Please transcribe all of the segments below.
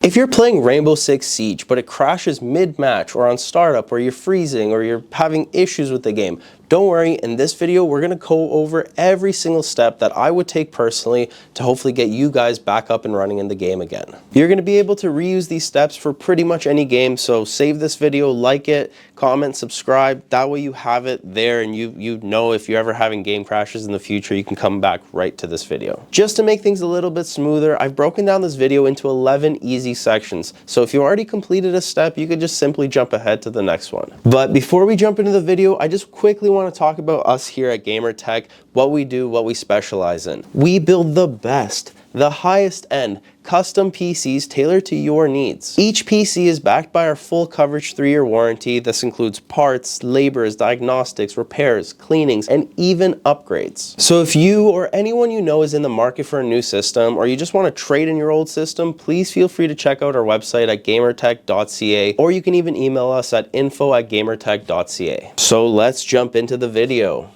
If you're playing Rainbow Six Siege, but it crashes mid-match or on startup, or you're freezing, or you're having issues with the game, don't worry, in this video we're going to go over every single step that I would take personally to hopefully get you guys back up and running in the game again. You're going to be able to reuse these steps for pretty much any game, so save this video, like it, comment, subscribe, that way you have it there and you know if you're ever having game crashes in the future, you can come back right to this video. Just to make things a little bit smoother, I've broken down this video into 11 easy sections, so if you already completed a step, you could just simply jump ahead to the next one. But before we jump into the video, I just quickly want to talk about us here at GamerTech, what we do, what we specialize in. We build the best, the highest end, custom PCs tailored to your needs. Each PC is backed by our full coverage 3-year warranty. This includes parts, labors, diagnostics, repairs, cleanings, and even upgrades. So if you or anyone you know is in the market for a new system, or you just want to trade in your old system, please feel free to check out our website at gamertech.ca, or you can even email us at info@gamertech.ca. So let's jump into the video.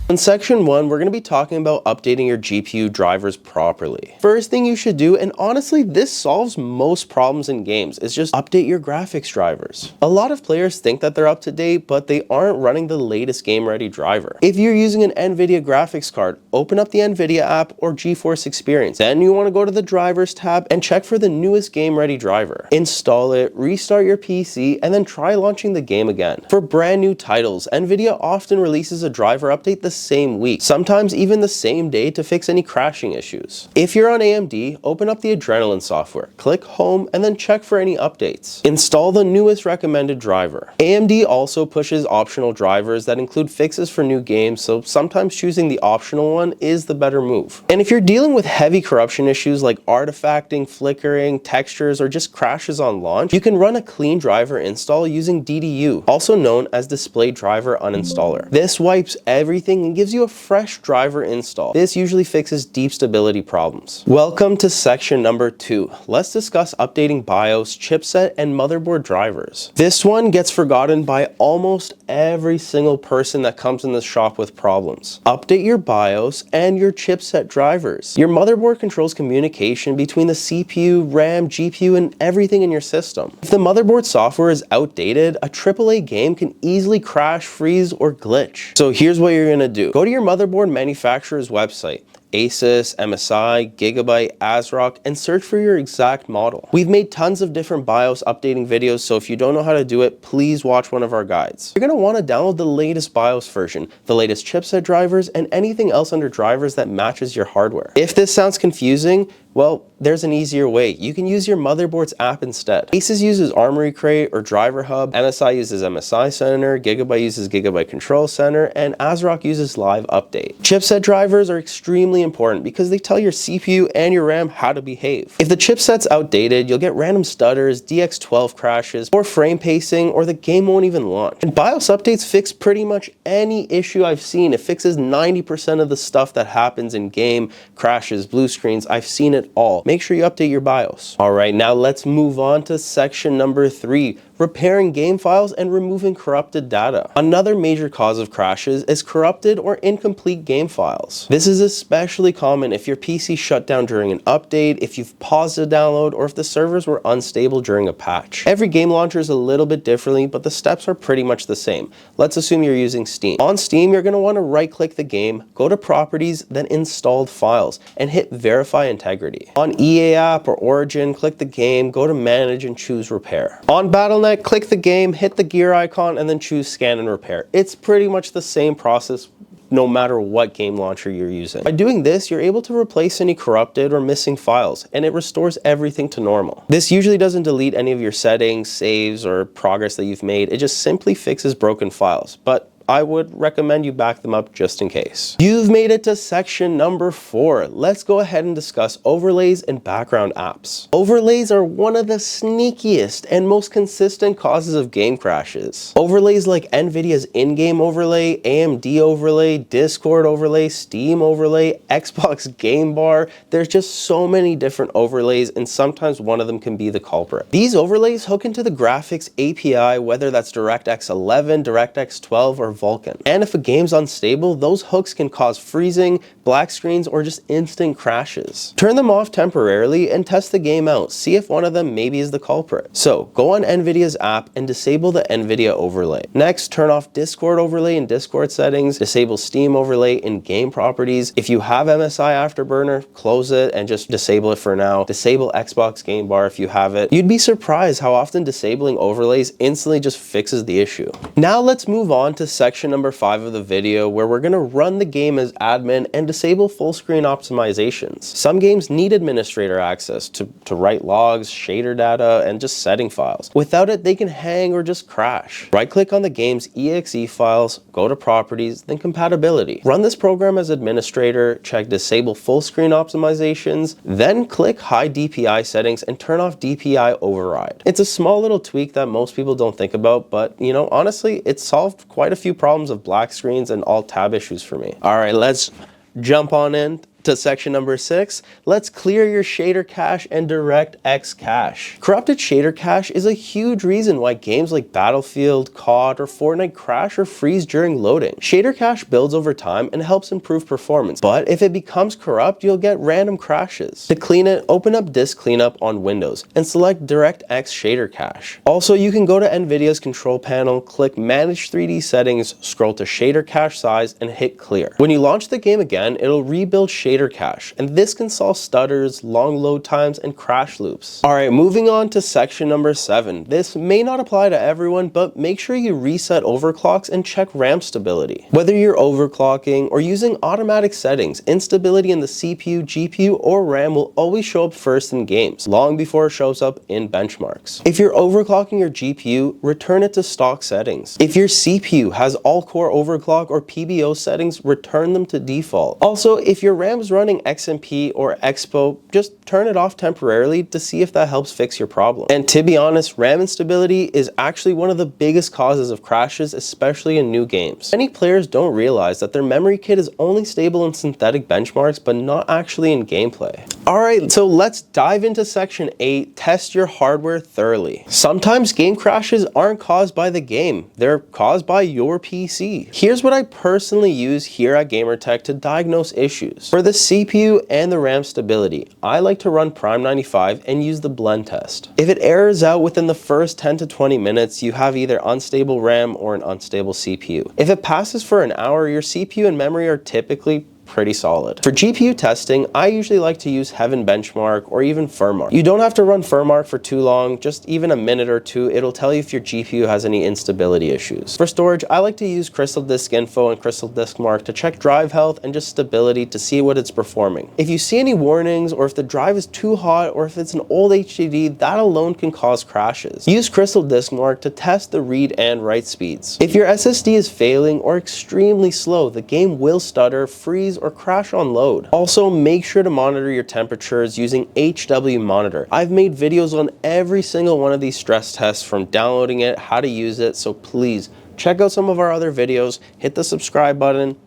In section 1, we're going to be talking about updating your GPU drivers properly. First thing you should do, and honestly this solves most problems in games, is just update your graphics drivers. A lot of players think that they're up to date, but they aren't running the latest game ready driver. If you're using an NVIDIA graphics card, open up the NVIDIA app or GeForce Experience. Then you want to go to the drivers tab and check for the newest game ready driver. Install it, restart your PC, and then try launching the game again. For brand new titles, NVIDIA often releases a driver update the same week, sometimes even the same day, to fix any crashing issues. If you're on AMD, open up the Adrenaline software, click Home, and then check for any updates. Install the newest recommended driver. AMD also pushes optional drivers that include fixes for new games, so sometimes choosing the optional one is the better move. And if you're dealing with heavy corruption issues like artifacting, flickering, textures, or just crashes on launch, you can run a clean driver install using DDU, also known as Display Driver Uninstaller. This wipes everything and gives you a fresh driver install. This usually fixes deep stability problems. Welcome to section number 2. Let's discuss updating BIOS, chipset, and motherboard drivers. This one gets forgotten by almost every single person that comes in the shop with problems. Update your BIOS and your chipset drivers. Your motherboard controls communication between the CPU, RAM, GPU, and everything in your system. If the motherboard software is outdated, a AAA game can easily crash, freeze, or glitch. So here's what you're gonna do. Go to your motherboard manufacturer's website, Asus, MSI, Gigabyte, ASRock, and search for your exact model. We've made tons of different BIOS updating videos, so if you don't know how to do it, please watch one of our guides. You're going to want to download the latest BIOS version, the latest chipset drivers, and anything else under drivers that matches your hardware. If this sounds confusing, well, there's an easier way. You can use your motherboard's app instead. Asus uses Armory Crate or Driver Hub, MSI uses MSI Center, Gigabyte uses Gigabyte Control Center, and ASRock uses Live Update. Chipset drivers are extremely important because they tell your CPU and your RAM how to behave. If the chipset's outdated, you'll get random stutters, DX12 crashes, or frame pacing, or the game won't even launch. And BIOS updates fix pretty much any issue I've seen. It fixes 90% of the stuff that happens in game, crashes, blue screens. I've seen it all. Make sure you update your BIOS. Alright, now let's move on to section number 3. Repairing game files and removing corrupted data. Another major cause of crashes is corrupted or incomplete game files. This is especially common if your PC shut down during an update, if you've paused a download, or if the servers were unstable during a patch. Every game launcher is a little bit differently, but the steps are pretty much the same. Let's assume you're using Steam. On Steam, you're going to want to right-click the game, go to Properties, then Installed Files, and hit Verify Integrity. On EA app or Origin, click the game, go to Manage, and choose Repair. On BattleNet, click the game, hit the gear icon, and then choose Scan and Repair. It's pretty much the same process no matter what game launcher you're using. By doing this, you're able to replace any corrupted or missing files, and it restores everything to normal. This usually doesn't delete any of your settings, saves, or progress that you've made. It just simply fixes broken files, but I would recommend you back them up just in case. You've made it to section number 4. Let's go ahead and discuss overlays and background apps. Overlays are one of the sneakiest and most consistent causes of game crashes. Overlays like NVIDIA's in-game overlay, AMD overlay, Discord overlay, Steam overlay, Xbox Game Bar. There's just so many different overlays, and sometimes one of them can be the culprit. These overlays hook into the graphics API, whether that's DirectX 11, DirectX 12, or Vulkan. And if a game's unstable, those hooks can cause freezing, black screens, or just instant crashes. Turn them off temporarily and test the game out. See if one of them maybe is the culprit. So go on NVIDIA's app and disable the NVIDIA overlay. Next, turn off Discord overlay in Discord settings, disable Steam overlay in game properties. If you have MSI Afterburner, close it and just disable it for now. Disable Xbox Game Bar if you have it. You'd be surprised how often disabling overlays instantly just fixes the issue. Now let's move on to section number 5 of the video, where we're gonna run the game as admin and disable full screen optimizations. Some games need administrator access to write logs, shader data, and just setting files. Without it, they can hang or just crash. Right click on the game's exe files, go to properties, then compatibility. Run this program as administrator, check disable full screen optimizations, then click hide DPI settings and turn off DPI override. It's a small little tweak that most people don't think about, but you know, honestly, it solved quite a few problems of black screens and alt tab issues for me. All right, let's jump on in to section number 6, let's clear your shader cache and DirectX cache. Corrupted shader cache is a huge reason why games like Battlefield, COD, or Fortnite crash or freeze during loading. Shader cache builds over time and helps improve performance, but if it becomes corrupt, you'll get random crashes. To clean it, open up Disk Cleanup on Windows and select DirectX shader cache. Also, you can go to NVIDIA's control panel, click Manage 3D Settings, scroll to shader cache size, and hit clear. When you launch the game again, it'll rebuild shader cache, and this can solve stutters, long load times, and crash loops. Alright, moving on to section number 7. This may not apply to everyone, but make sure you reset overclocks and check RAM stability. Whether you're overclocking or using automatic settings, instability in the CPU, GPU, or RAM will always show up first in games, long before it shows up in benchmarks. If you're overclocking your GPU, return it to stock settings. If your CPU has all-core overclock or PBO settings, return them to default. Also, if your RAM is running XMP or Expo, just turn it off temporarily to see if that helps fix your problem. And to be honest, RAM instability is actually one of the biggest causes of crashes, especially in new games. Many players don't realize that their memory kit is only stable in synthetic benchmarks, but not actually in gameplay. Alright, so let's dive into section 8, test your hardware thoroughly. Sometimes game crashes aren't caused by the game, they're caused by your PC. Here's what I personally use here at GamerTech to diagnose issues. For the CPU and the RAM stability, I like to run Prime 95 and use the blend test. If it errors out within the first 10 to 20 minutes, you have either unstable RAM or an unstable CPU. If it passes for an hour, your CPU and memory are typically pretty solid. For GPU testing, I usually like to use Heaven Benchmark or even Firmark. You don't have to run Firmark for too long, just even a minute or two, it'll tell you if your GPU has any instability issues. For storage, I like to use Crystal Disk Info and Crystal Disk Mark to check drive health and just stability to see what it's performing. If you see any warnings or if the drive is too hot or if it's an old HDD, that alone can cause crashes. Use Crystal Disk Mark to test the read and write speeds. If your SSD is failing or extremely slow, the game will stutter, freeze, or crash on load. Also, make sure to monitor your temperatures using HW Monitor. I've made videos on every single one of these stress tests, from downloading it, how to use it, so please check out some of our other videos, hit the subscribe button,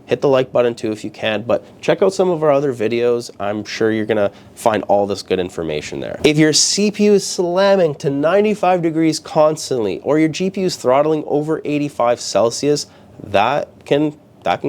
hit the like button too if you can, but check out some of our other videos. I'm sure you're gonna find all this good information there. If your CPU is slamming to 95 degrees constantly, or your GPU is throttling over 85 Celsius, that can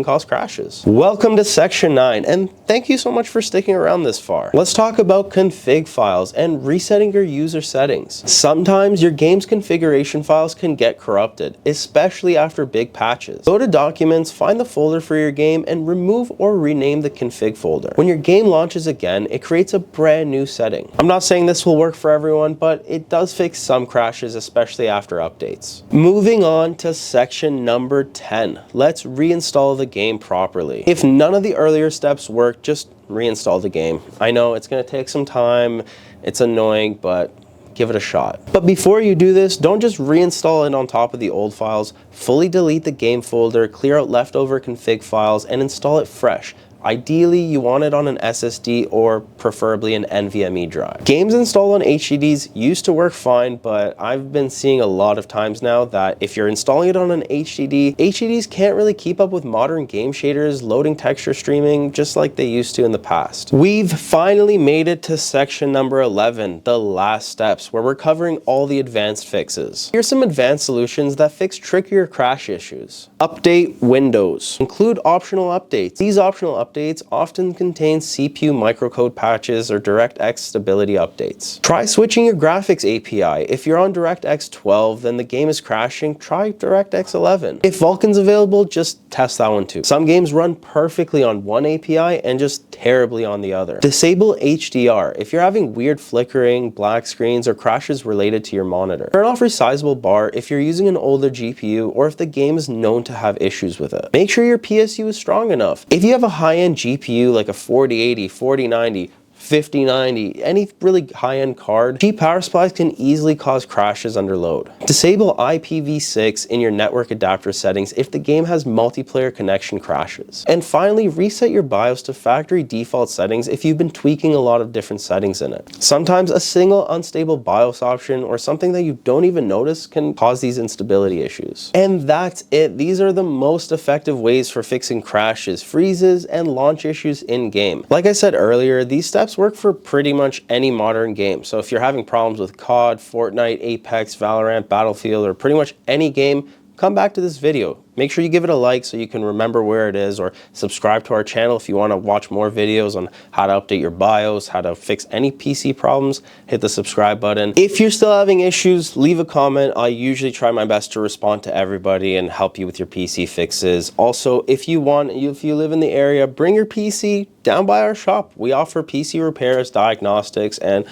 cause crashes. Welcome to section 9, and thank you so much for sticking around this far. Let's talk about config files and resetting your user settings. Sometimes your game's configuration files can get corrupted, especially after big patches. Go to Documents, find the folder for your game, and remove or rename the config folder. When your game launches again, it creates a brand new setting. I'm not saying this will work for everyone, but it does fix some crashes, especially after updates. Moving on to section number 10. Let's reinstall the game properly. If none of the earlier steps work, just reinstall the game. I know it's going to take some time, it's annoying, but give it a shot. But before you do this, don't just reinstall it on top of the old files. Fully delete the game folder, clear out leftover config files, and install it fresh. Ideally, you want it on an SSD or preferably an NVMe drive. Games installed on HDDs used to work fine, but I've been seeing a lot of times now that if you're installing it on an HDD, HDDs can't really keep up with modern game shaders, loading texture streaming, just like they used to in the past. We've finally made it to section number 11, the last steps, where we're covering all the advanced fixes. Here's some advanced solutions that fix trickier crash issues. Update Windows. Include optional updates. These optional updates often contain CPU microcode patches or DirectX stability updates. Try switching your graphics API. If you're on DirectX 12, then the game is crashing, try DirectX 11. If Vulkan's available, just test that one too. Some games run perfectly on one API and just terribly on the other. Disable HDR. If you're having weird flickering, black screens, or crashes related to your monitor. Turn off resizable bar if you're using an older GPU or if the game is known to have issues with it. Make sure your PSU is strong enough. If you have a high-end GPU like a 4080, 4090, 5090, any really high-end card, cheap power supplies can easily cause crashes under load. Disable IPv6 in your network adapter settings if the game has multiplayer connection crashes. And finally, reset your BIOS to factory default settings if you've been tweaking a lot of different settings in it. Sometimes a single unstable BIOS option or something that you don't even notice can cause these instability issues. And that's it. These are the most effective ways for fixing crashes, freezes, and launch issues in-game. Like I said earlier, these steps work for pretty much any modern game. So if you're having problems with COD, Fortnite, Apex, Valorant, Battlefield, or pretty much any game, come back to this video. Make sure you give it a like so you can remember where it is, or subscribe to our channel if you want to watch more videos on how to update your BIOS, how to fix any PC problems. Hit the subscribe button. If you're still having issues, leave a comment. I usually try my best to respond to everybody and help you with your PC fixes. Also, if you live in the area, bring your PC down by our shop. We offer PC repairs, diagnostics, and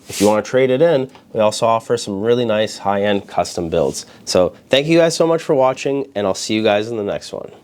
if you want to trade it in, we also offer some really nice high-end custom builds. So thank you guys so much for watching, and I'll see you guys in the next one.